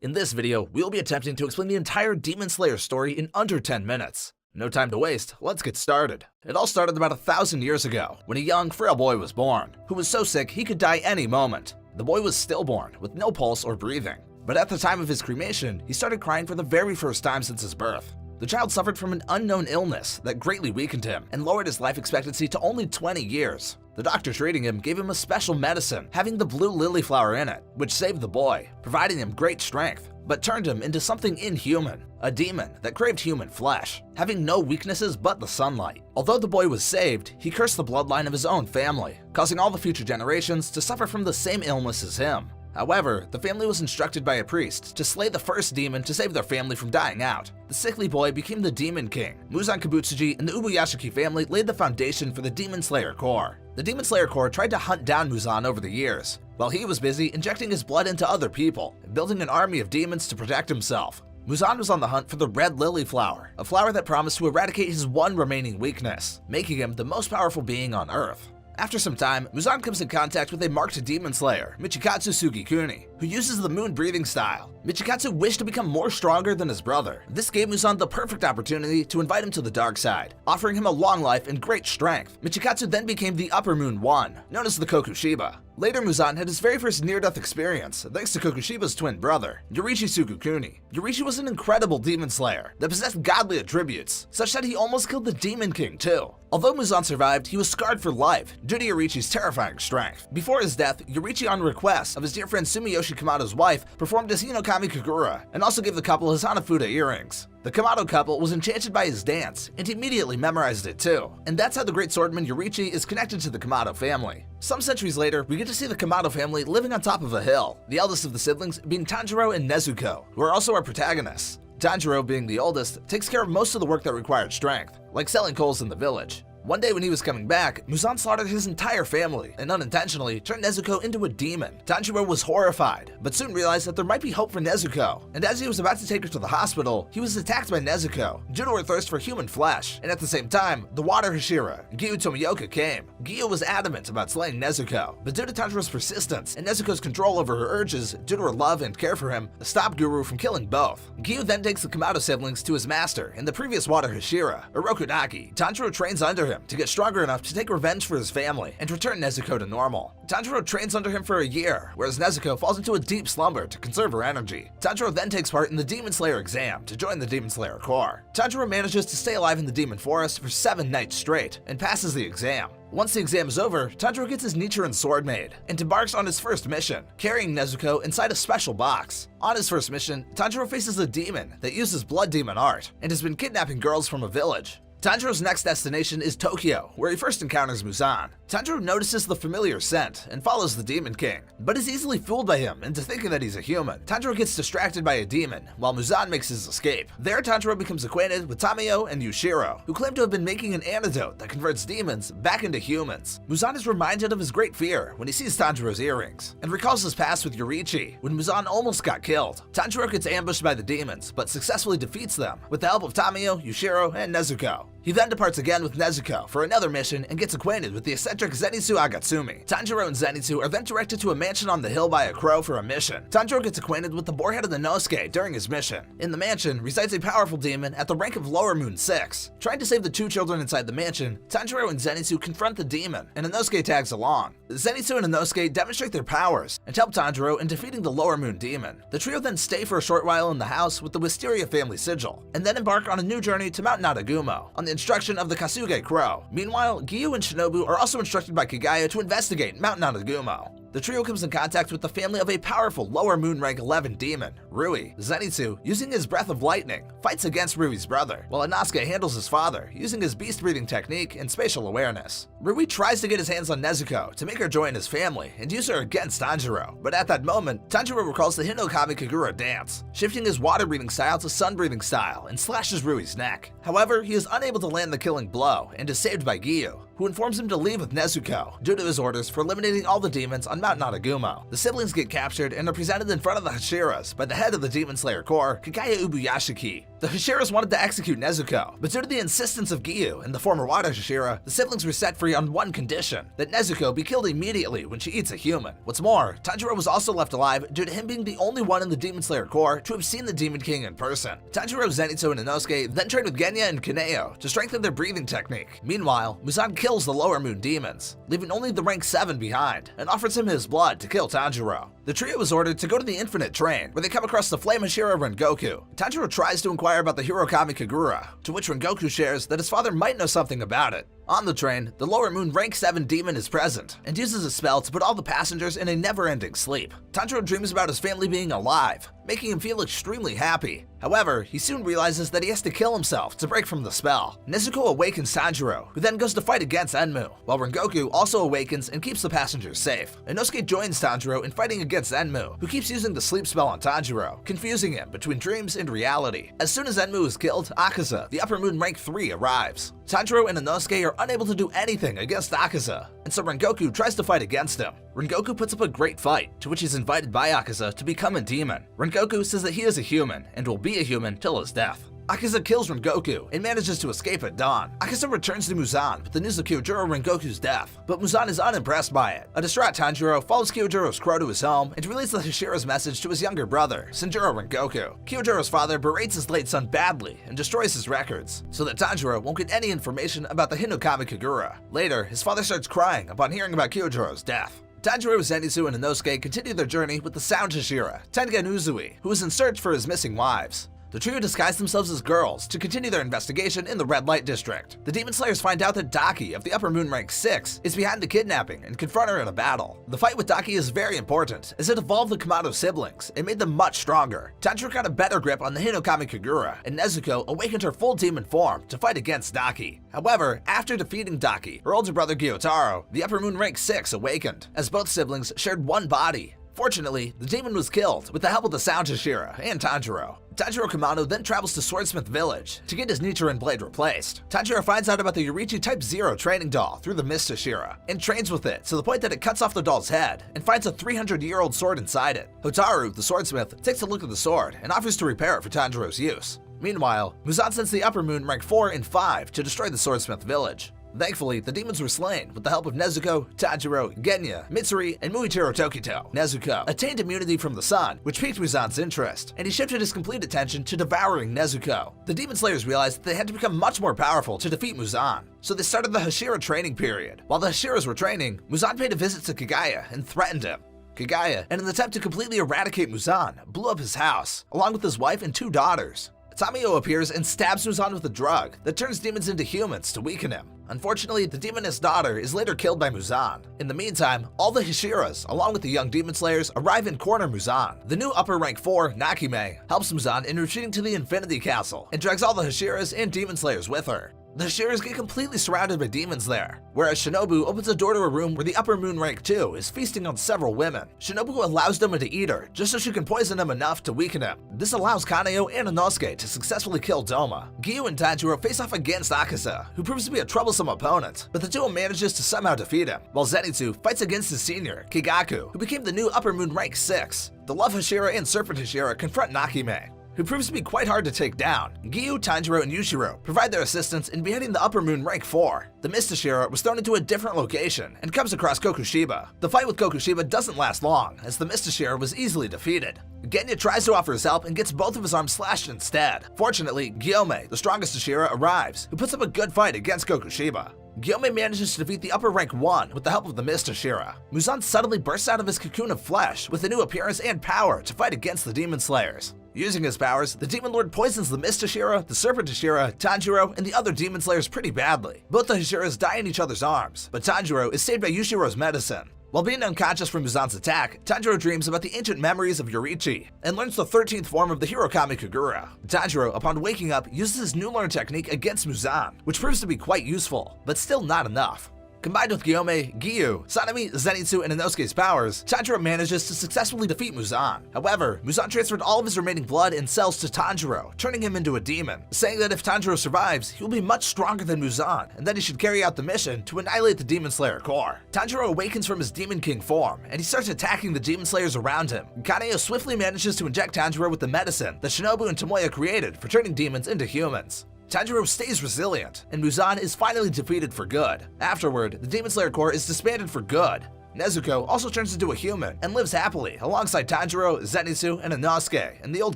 In this video, we'll be attempting to explain the entire Demon Slayer story in under 10 minutes. No time to waste, let's get started. It all started about 1,000 years ago, when a young, frail boy was born, who was so sick he could die any moment. The boy was stillborn, with no pulse or breathing. But at the time of his cremation, he started crying for the very first time since his birth. The child suffered from an unknown illness that greatly weakened him and lowered his life expectancy to only 20 years. The doctor treating him gave him a special medicine having the blue lily flower in it, which saved the boy, providing him great strength, but turned him into something inhuman, a demon that craved human flesh, having no weaknesses but the sunlight. Although the boy was saved, he cursed the bloodline of his own family, causing all the future generations to suffer from the same illness as him. However, the family was instructed by a priest to slay the first demon to save their family from dying out. The sickly boy became the Demon King. Muzan Kibutsuji and the Ubuyashiki family laid the foundation for the Demon Slayer Corps. The Demon Slayer Corps tried to hunt down Muzan over the years, while he was busy injecting his blood into other people and building an army of demons to protect himself. Muzan was on the hunt for the red lily flower, a flower that promised to eradicate his one remaining weakness, making him the most powerful being on Earth. After some time, Muzan comes in contact with a marked demon slayer, Michikatsu Sugikuni, who uses the moon breathing style. Michikatsu wished to become more stronger than his brother. This gave Muzan the perfect opportunity to invite him to the dark side, offering him a long life and great strength. Michikatsu then became the Upper Moon One, known as the Kokushiba. Later, Muzan had his very first near-death experience, thanks to Kokushiba's twin brother, Yoriichi Sugikuni. Yoriichi was an incredible demon slayer that possessed godly attributes, such that he almost killed the Demon King too. Although Muzan survived, he was scarred for life due to Yoriichi's terrifying strength. Before his death, Yoriichi, on request of his dear friend Sumiyoshi Kamado's wife, performed as Hinokami Kagura and also gave the couple his Hanafuda earrings. The Kamado couple was enchanted by his dance and immediately memorized it too. And that's how the great swordman Yoriichi is connected to the Kamado family. Some centuries later, we get to see the Kamado family living on top of a hill, the eldest of the siblings being Tanjiro and Nezuko, who are also our protagonists. Tanjiro, being the oldest, takes care of most of the work that required strength, like selling coals in the village. One day when he was coming back, Muzan slaughtered his entire family and unintentionally turned Nezuko into a demon. Tanjiro was horrified, but soon realized that there might be hope for Nezuko, and as he was about to take her to the hospital, he was attacked by Nezuko due to her thirst for human flesh, and at the same time, the Water Hashira, Giyu Tomioka, came. Giyu was adamant about slaying Nezuko, but due to Tanjiro's persistence and Nezuko's control over her urges due to her love and care for him, stopped Guru from killing both. Giyu then takes the Kamado siblings to his master in the previous Water Hashira, Orokunaki. Tanjiro trains under him to get stronger enough to take revenge for his family and return Nezuko to normal. Tanjiro trains under him for a year, whereas Nezuko falls into a deep slumber to conserve her energy. Tanjiro then takes part in the Demon Slayer exam to join the Demon Slayer Corps. Tanjiro manages to stay alive in the Demon Forest for 7 nights straight and passes the exam. Once the exam is over, Tanjiro gets his Nichiren sword made and embarks on his first mission, carrying Nezuko inside a special box. On his first mission, Tanjiro faces a demon that uses blood demon art and has been kidnapping girls from a village. Tanjiro's next destination is Tokyo, where he first encounters Muzan. Tanjiro notices the familiar scent and follows the Demon King, but is easily fooled by him into thinking that he's a human. Tanjiro gets distracted by a demon, while Muzan makes his escape. There, Tanjiro becomes acquainted with Tamayo and Yushiro, who claim to have been making an antidote that converts demons back into humans. Muzan is reminded of his great fear when he sees Tanjiro's earrings, and recalls his past with Yoriichi, when Muzan almost got killed. Tanjiro gets ambushed by the demons, but successfully defeats them with the help of Tamayo, Yushiro, and Nezuko. He then departs again with Nezuko for another mission and gets acquainted with the eccentric Zenitsu Agatsumi. Tanjiro and Zenitsu are then directed to a mansion on the hill by a crow for a mission. Tanjiro gets acquainted with the boarhead of the Inosuke during his mission. In the mansion resides a powerful demon at the rank of Lower Moon 6. Trying to save the 2 children inside the mansion, Tanjiro and Zenitsu confront the demon, and Inosuke tags along. Zenitsu and Inosuke demonstrate their powers and help Tanjiro in defeating the Lower Moon demon. The trio then stay for a short while in the house with the Wisteria family sigil, and then embark on a new journey to Mount Nadagumo on the instruction of the Kasuge Crow. Meanwhile, Giyu and Shinobu are also instructed by Kagaya to investigate Mount Nadagumo. The trio comes in contact with the family of a powerful Lower Moon rank 11 demon, Rui. Zenitsu, using his breath of lightning, fights against Rui's brother, while Inosuke handles his father, using his beast breathing technique and spatial awareness. Rui tries to get his hands on Nezuko to make her join his family and use her against Tanjiro, but at that moment, Tanjiro recalls the Hinokami Kagura dance, shifting his water breathing style to sun breathing style and slashes Rui's neck. However, he is unable to land the killing blow and is saved by Giyu, who informs him to leave with Nezuko due to his orders for eliminating all the demons on Mount Nadagumo. The siblings get captured and are presented in front of the Hashiras by the head head of the Demon Slayer Corps, Kagaya Ubuyashiki. The Hashiras wanted to execute Nezuko, but due to the insistence of Giyu and the former Wada Hashira, the siblings were set free on one condition, that Nezuko be killed immediately when she eats a human. What's more, Tanjiro was also left alive due to him being the only one in the Demon Slayer Corps to have seen the Demon King in person. Tanjiro, Zenitsu, and Inosuke then trained with Genya and Kaneo to strengthen their breathing technique. Meanwhile, Muzan kills the Lower Moon demons, leaving only the rank 7 behind, and offers him his blood to kill Tanjiro. The trio was ordered to go to the Infinite Train, where they come across the Flame Hashira Rengoku. Tanjiro tries to inquire about the Hirokami Kagura, to which Rengoku shares that his father might know something about it. On the train, the Lower Moon rank 7 demon is present, and uses a spell to put all the passengers in a never-ending sleep. Tanjiro dreams about his family being alive, making him feel extremely happy. However, he soon realizes that he has to kill himself to break from the spell. Nezuko awakens Tanjiro, who then goes to fight against Enmu, while Rengoku also awakens and keeps the passengers safe. Inosuke joins Tanjiro in fighting against Enmu, who keeps using the sleep spell on Tanjiro, confusing him between dreams and reality. As soon as Enmu is killed, Akaza, the Upper Moon rank 3, arrives. Tanjiro and Inosuke are unable to do anything against Akaza, and so Rengoku tries to fight against him. Rengoku puts up a great fight, to which he's invited by Akaza to become a demon. Rengoku says that he is a human, and will be a human till his death. Akaza kills Rengoku and manages to escape at dawn. Akaza returns to Muzan with the news of Kyojuro Rengoku's death, but Muzan is unimpressed by it. A distraught Tanjiro follows Kyojuro's crow to his home and relays the Hashira's message to his younger brother, Sanjuro Rengoku. Kyojuro's father berates his late son badly and destroys his records, so that Tanjiro won't get any information about the Hinokami Kagura. Later, his father starts crying upon hearing about Kyojuro's death. Tanjiro, Zenitsu, and Inosuke continue their journey with the Sound Hashira, Tengen Uzui, who is in search for his missing wives. The trio disguise themselves as girls to continue their investigation in the Red Light District. The Demon Slayers find out that Daki of the Upper Moon rank 6 is behind the kidnapping and confront her in a battle. The fight with Daki is very important, as it evolved the Kamado siblings and made them much stronger. Tanjiro got a better grip on the Hinokami Kagura, and Nezuko awakened her full demon form to fight against Daki. However, after defeating Daki, her older brother Gyotaro, the Upper Moon rank 6 awakened, as both siblings shared one body. Fortunately, the demon was killed with the help of the Sound Hashira and Tanjiro. Tanjiro Kamado then travels to Swordsmith Village to get his Nichiren blade replaced. Tanjiro finds out about the Yoriichi Type 0 training doll through the Mist Hashira and trains with it to the point that it cuts off the doll's head and finds a 300-year-old sword inside it. Hotaru, the swordsmith, takes a look at the sword and offers to repair it for Tanjiro's use. Meanwhile, Muzan sends the Upper Moon rank 4 and 5 to destroy the Swordsmith Village. Thankfully, the demons were slain with the help of Nezuko, Tanjiro, Genya, Mitsuri, and Muichiro Tokito. Nezuko attained immunity from the sun, which piqued Muzan's interest, and he shifted his complete attention to devouring Nezuko. The Demon Slayers realized that they had to become much more powerful to defeat Muzan, so they started the Hashira training period. While the Hashiras were training, Muzan paid a visit to Kagaya and threatened him. Kagaya, in an attempt to completely eradicate Muzan, blew up his house, along with his wife and 2 daughters. Tamio appears and stabs Muzan with a drug that turns demons into humans to weaken him. Unfortunately, the demoness daughter is later killed by Muzan. In the meantime, all the Hashiras, along with the young Demon Slayers, arrive and corner Muzan. The new upper rank 4, Nakime, helps Muzan in retreating to the Infinity Castle and drags all the Hashiras and Demon Slayers with her. The Hashiras get completely surrounded by demons there, whereas Shinobu opens a door to a room where the Upper Moon rank 2 is feasting on several women. Shinobu allows Doma to eat her, just so she can poison him enough to weaken him. This allows Kaneo and Inosuke to successfully kill Doma. Giyu and Tanjiro face off against Akaza, who proves to be a troublesome opponent, but the duo manages to somehow defeat him, while Zenitsu fights against his senior, Kigaku, who became the new Upper Moon rank 6. The Love Hashira and Serpent Hashira confront Nakime, who proves to be quite hard to take down. Giyu, Tanjiro, and Yushiro provide their assistance in beheading the Upper Moon rank 4. The Mist Hashira was thrown into a different location and comes across Kokushiba. The fight with Kokushiba doesn't last long, as the Mist Hashira was easily defeated. Genya tries to offer his help and gets both of his arms slashed instead. Fortunately, Gyome, the strongest Hashira, arrives, who puts up a good fight against Kokushiba. Gyome manages to defeat the upper rank 1 with the help of the Mist Hashira. Muzan suddenly bursts out of his cocoon of flesh with a new appearance and power to fight against the Demon Slayers. Using his powers, the Demon Lord poisons the Mist Hashira, the Serpent Hashira, Tanjiro, and the other Demon Slayers pretty badly. Both the Hashiras die in each other's arms, but Tanjiro is saved by Yushiro's medicine. While being unconscious from Muzan's attack, Tanjiro dreams about the ancient memories of Yoriichi and learns the 13th form of the Hirokami Kagura. Tanjiro, upon waking up, uses his new learned technique against Muzan, which proves to be quite useful, but still not enough. Combined with Gyome, Giyu, Sanemi, Zenitsu, and Inosuke's powers, Tanjiro manages to successfully defeat Muzan. However, Muzan transferred all of his remaining blood and cells to Tanjiro, turning him into a demon, saying that if Tanjiro survives, he will be much stronger than Muzan, and that he should carry out the mission to annihilate the Demon Slayer core. Tanjiro awakens from his Demon King form, and he starts attacking the Demon Slayers around him. Kaneo swiftly manages to inject Tanjiro with the medicine that Shinobu and Tomoya created for turning demons into humans. Tanjiro stays resilient, and Muzan is finally defeated for good. Afterward, the Demon Slayer Corps is disbanded for good. Nezuko also turns into a human and lives happily alongside Tanjiro, Zenitsu, and Inosuke in the old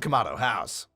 Kamado house.